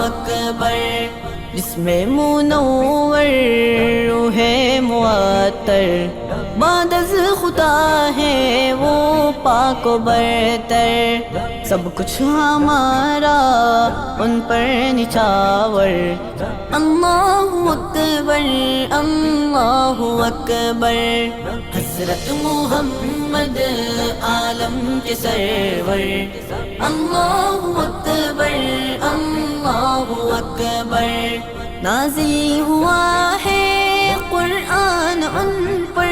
اکبر، جس میں منور روح معطر، بعد از خدا ہے وہ پاک و برتر، سب کچھ ہمارا ان پر نچھاور۔ اللہ اکبر اللہ اکبر، حضرت محمد عالم کے سرور۔ اللہ اکبر اللہ اکبر، نازل ہوا ہے قرآن ان پر،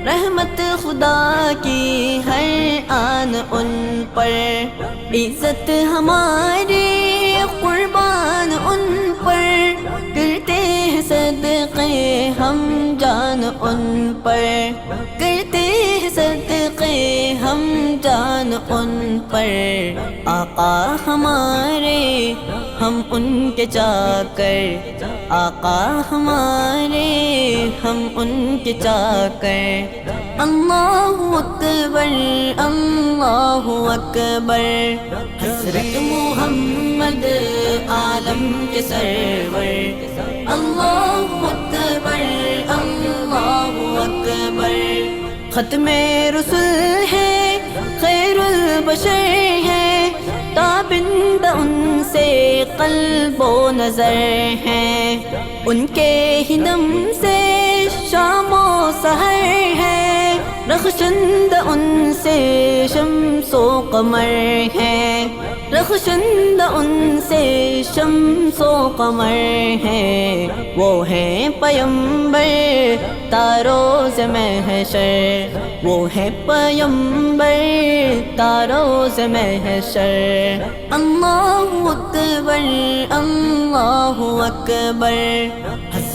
رحمت خدا کی ہر آن ان پر، عزت ہمارے قربان ان پر، کرتے ہیں صدقے ہم جان ان پر، کرتے ہیں صدقے ہم جان ان پر، آقا ہمارے ہم ان کے چاکر، آقا ہمارے ہم ان کے چاکر۔ اللہ اکبر اللہ اکبر، حضرت محمد عالم کے سرور۔ اللہ اکبر اللہ اکبر، ختم رسل ہے خیر البشر ہے، تابندہ ان سے قلب و نظر ہے، ان کے ہی دم سے شام و سحر ہے، رخشندہ ان سے شمس و قمر ہے، رخشندہ ان سے شمس و قمر ہے، وہ ہیں پیمبر تاروز محشر، وہ ہے پیمبر تاروز محشر۔ اللہ اکبر اللہ اکبر،